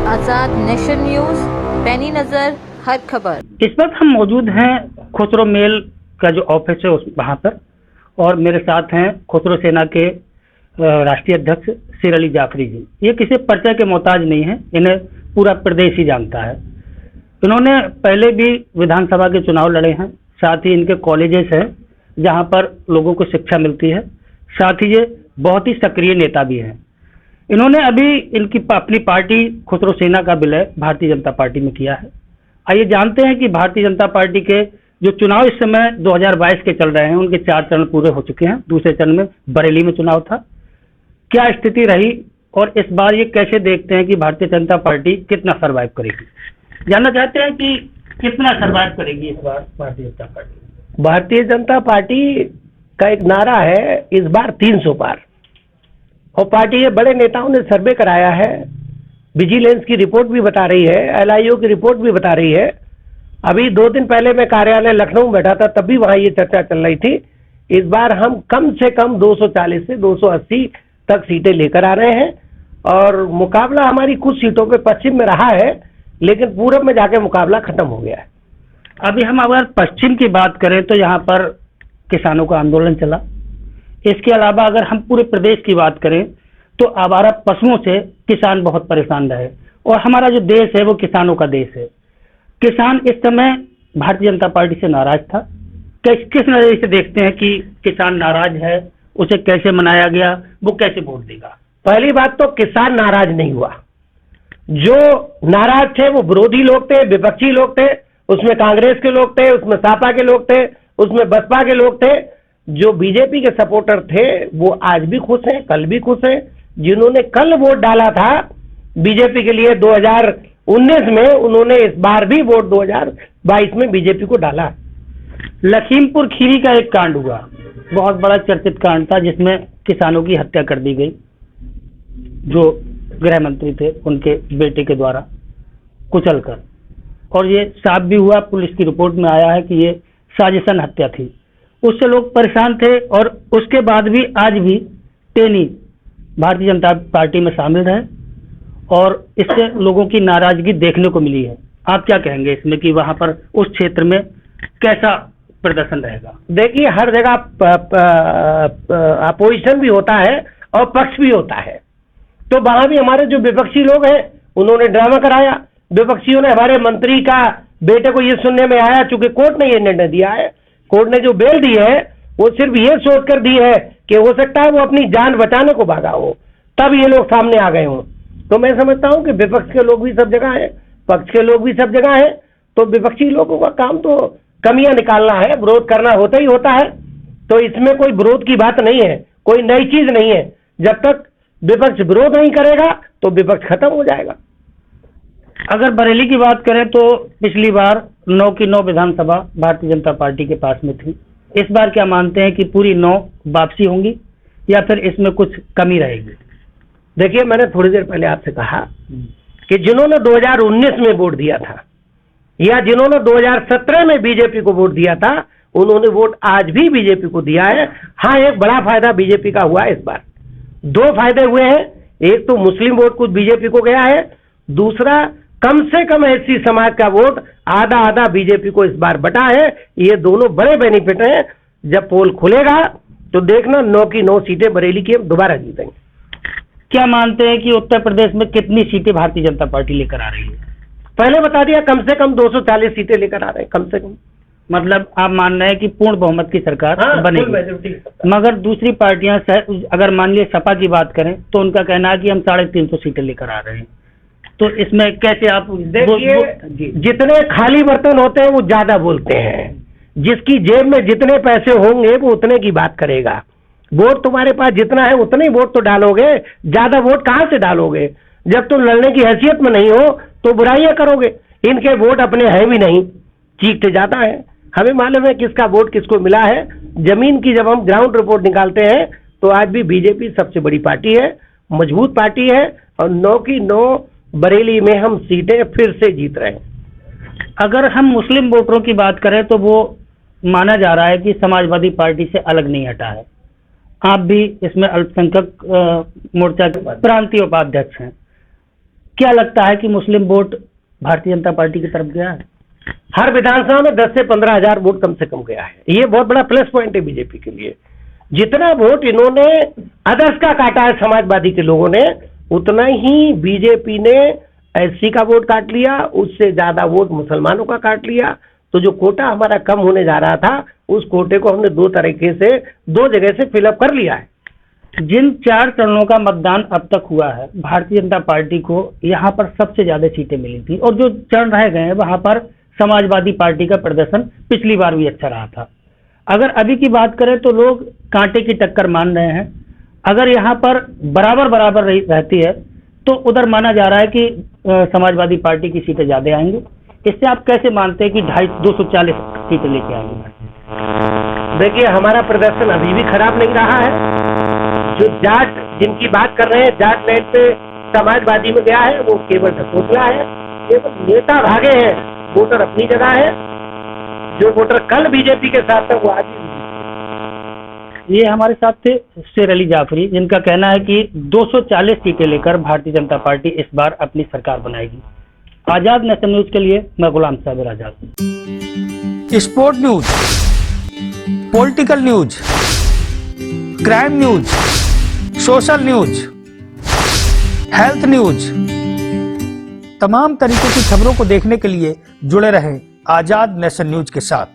आजाद nation news, पैनी नजर, हर खबर। इस वक्त हम मौजूद हैं खुसरो मेल का जो ऑफिस है वहाँ पर, और मेरे साथ हैं खुसरो सेना के राष्ट्रीय अध्यक्ष सिर अली जाफरी जी। ये किसी परिचय के मोहताज नहीं है, इन्हें पूरा प्रदेश ही जानता है। इन्होंने पहले भी विधानसभा के चुनाव लड़े हैं, साथ ही इनके कॉलेजेस हैं जहाँ पर लोगों को शिक्षा मिलती है, साथ ही ये बहुत ही सक्रिय नेता भी हैं। इन्होंने अभी इनकी अपनी पार्टी खुसरो सेना का विलय भारतीय जनता पार्टी में किया है। आइए जानते हैं कि भारतीय जनता पार्टी के जो चुनाव इस समय 2022 के चल रहे हैं, उनके 4 चरण पूरे हो चुके हैं। दूसरे चरण में बरेली में चुनाव था, क्या स्थिति रही और इस बार ये कैसे देखते हैं कि भारतीय जनता पार्टी कितना सर्वाइव करेगी। जानना चाहते हैं कि कितना सर्वाइव करेगी इस बार भारतीय जनता पार्टी। भारतीय जनता पार्टी का एक नारा है इस बार 300 पार, और पार्टी के बड़े नेताओं ने सर्वे कराया है। विजिलेंस की रिपोर्ट भी बता रही है, एलआईओ की रिपोर्ट भी बता रही है। अभी 2 दिन पहले मैं कार्यालय लखनऊ में बैठा था, तब भी वहां ये चर्चा चल रही थी। इस बार हम कम से कम 240 से 280 तक सीटें लेकर आ रहे हैं, और मुकाबला हमारी कुछ सीटों पे पश्चिम में रहा है, लेकिन पूरब में जाके मुकाबला खत्म हो गया है। अभी हम अगर पश्चिम की बात करें तो यहाँ पर किसानों का आंदोलन चला। इसके अलावा अगर हम पूरे प्रदेश की बात करें तो आवारा पशुओं से किसान बहुत परेशान रहे, और हमारा जो देश है वो किसानों का देश है। किसान इस समय भारतीय जनता पार्टी से नाराज था। किस नजरिए से देखते हैं कि किसान नाराज है, उसे कैसे मनाया गया, वो कैसे वोट देगा? पहली बात तो किसान नाराज नहीं हुआ। जो नाराज थे वो विरोधी लोग थे, विपक्षी लोग थे। उसमें कांग्रेस के लोग थे, उसमें सपा के लोग थे, उसमें बसपा के लोग थे। जो बीजेपी के सपोर्टर थे वो आज भी खुश हैं, कल भी खुश हैं। जिन्होंने कल वोट डाला था बीजेपी के लिए 2019 में, उन्होंने इस बार भी वोट 2022 में बीजेपी को डाला। लखीमपुर खीरी का एक कांड हुआ, बहुत बड़ा चर्चित कांड था, जिसमें किसानों की हत्या कर दी गई। जो गृह मंत्री थे उनके बेटे के द्वारा कुचलकर, और ये साफ भी हुआ, पुलिस की रिपोर्ट में आया है कि ये साजिशन हत्या थी। उससे लोग परेशान थे, और उसके बाद भी आज भी टेनी भारतीय जनता पार्टी में शामिल रहे, और इससे लोगों की नाराजगी देखने को मिली है। आप क्या कहेंगे इसमें कि वहां पर उस क्षेत्र में कैसा प्रदर्शन रहेगा? देखिए, हर जगह अपोजिशन भी होता है और पक्ष भी होता है। तो वहां भी हमारे जो विपक्षी लोग हैं उन्होंने ड्रामा कराया। विपक्षियों ने, हमारे मंत्री का बेटे को ये सुनने में आया, चूंकि कोर्ट ने ये निर्णय दिया है, कोर्ट ने जो बेल दी है वो सिर्फ ये सोच कर दी है कि हो सकता है वो अपनी जान बचाने को भागा हो, तब ये लोग सामने आ गए हों। तो मैं समझता हूं कि विपक्ष के लोग भी सब जगह हैं, पक्ष के लोग भी सब जगह हैं। तो विपक्षी लोगों का काम तो कमियां निकालना है, विरोध करना होता ही होता है। तो इसमें कोई विरोध की बात नहीं है, कोई नई चीज नहीं है। जब तक विपक्ष विरोध नहीं करेगा तो विपक्ष खत्म हो जाएगा। अगर बरेली की बात करें तो पिछली बार 9 की 9 विधानसभा भारतीय जनता पार्टी के पास में थी। इस बार क्या मानते हैं कि पूरी 9 वापसी होंगी या फिर इसमें कुछ कमी रहेगी? देखिए, मैंने थोड़ी देर पहले आपसे कहा कि जिन्होंने 2019 में वोट दिया था या जिन्होंने 2017 में बीजेपी को वोट दिया था, उन्होंने वोट आज भी बीजेपी को दिया है। हाँ, एक बड़ा फायदा बीजेपी का हुआ इस बार। 2 फायदे हुए हैं। एक तो मुस्लिम वोट कुछ बीजेपी को गया है, दूसरा कम से कम एससी समाज का वोट आधा आधा बीजेपी को इस बार बटा है। ये दोनों बड़े बेनिफिट हैं। जब पोल खुलेगा तो देखना 9 की 9 सीटें बरेली की दोबारा जीतेंगे। क्या मानते हैं कि उत्तर प्रदेश में कितनी सीटें भारतीय जनता पार्टी लेकर आ रही है? पहले बता दिया, कम से कम 240 सीटें लेकर आ रहे हैं, कम से कम। मतलब आप मान रहे हैं कि पूर्ण बहुमत की सरकार बनेगी। मगर दूसरी पार्टियां, अगर मान लिया सपा की बात करें तो उनका कहना है कि हम 350 सीटें लेकर आ रहे हैं। तो इसमें कैसे आप देखिए, जितने खाली बर्तन होते हैं वो ज्यादा बोलते हैं। जिसकी जेब में जितने पैसे होंगे वो उतने की बात करेगा। वोट तुम्हारे पास जितना है उतने ही वोट तो डालोगे, ज्यादा वोट कहां से डालोगे? जब तुम लड़ने की हैसियत में नहीं हो तो बुराइयां करोगे। इनके वोट अपने हैं भी नहीं, चीखते जाता है। हमें मालूम है किसका वोट किसको मिला है। जमीन की जब हम ग्राउंड रिपोर्ट निकालते हैं तो आज भी बीजेपी सबसे बड़ी पार्टी है, मजबूत पार्टी है, और 9 की 9 बरेली में हम सीटें फिर से जीत रहे हैं। अगर हम मुस्लिम वोटरों की बात करें तो वो माना जा रहा है कि समाजवादी पार्टी से अलग नहीं हटा है। आप भी इसमें अल्पसंख्यक मोर्चा के प्रांतीय उपाध्यक्ष हैं। क्या लगता है कि मुस्लिम वोट भारतीय जनता पार्टी की तरफ गया है? हर विधानसभा में 10 से 15 हजार वोट कम से कम गया है। ये बहुत बड़ा प्लस पॉइंट है बीजेपी के लिए। जितना वोट इन्होंने अदर्स का काटा है समाजवादी के लोगों ने, उतना ही बीजेपी ने एससी का वोट काट लिया, उससे ज्यादा वोट मुसलमानों का काट लिया। तो जो कोटा हमारा कम होने जा रहा था, उस कोटे को हमने दो जगह से फिलअप कर लिया है। जिन 4 चरणों का मतदान अब तक हुआ है, भारतीय जनता पार्टी को यहाँ पर सबसे ज्यादा सीटें मिली थी, और जो चरण रह गए हैं वहां पर समाजवादी पार्टी का प्रदर्शन पिछली बार भी अच्छा रहा था। अगर अभी की बात करें तो लोग कांटे की टक्कर मान रहे हैं। अगर यहाँ पर बराबर रहती है तो उधर माना जा रहा है कि समाजवादी पार्टी की सीटें ज्यादा आएंगी। इससे आप कैसे मानते हैं कि 240 सीटें लेके आएंगे? देखिए, हमारा प्रदर्शन अभी भी खराब नहीं रहा है। जो जाट जिनकी बात कर रहे हैं, जाट लाइन पे समाजवादी में गया है, वो केवल ढकोसला है। केवल नेता भागे हैं, वोटर अपनी जगह है। जो वोटर कल बीजेपी के साथ था, वो आज भी। ये हमारे साथ थे शेर अली जाफरी, जिनका कहना है कि 240 सीटें लेकर भारतीय जनता पार्टी इस बार अपनी सरकार बनाएगी। आजाद नेशनल न्यूज के लिए मैं Ghulam Sabir Azad. Sport news, political news, crime news, social news, health news, तमाम तरीके की खबरों को देखने के लिए जुड़े रहें आजाद नेशन न्यूज के साथ।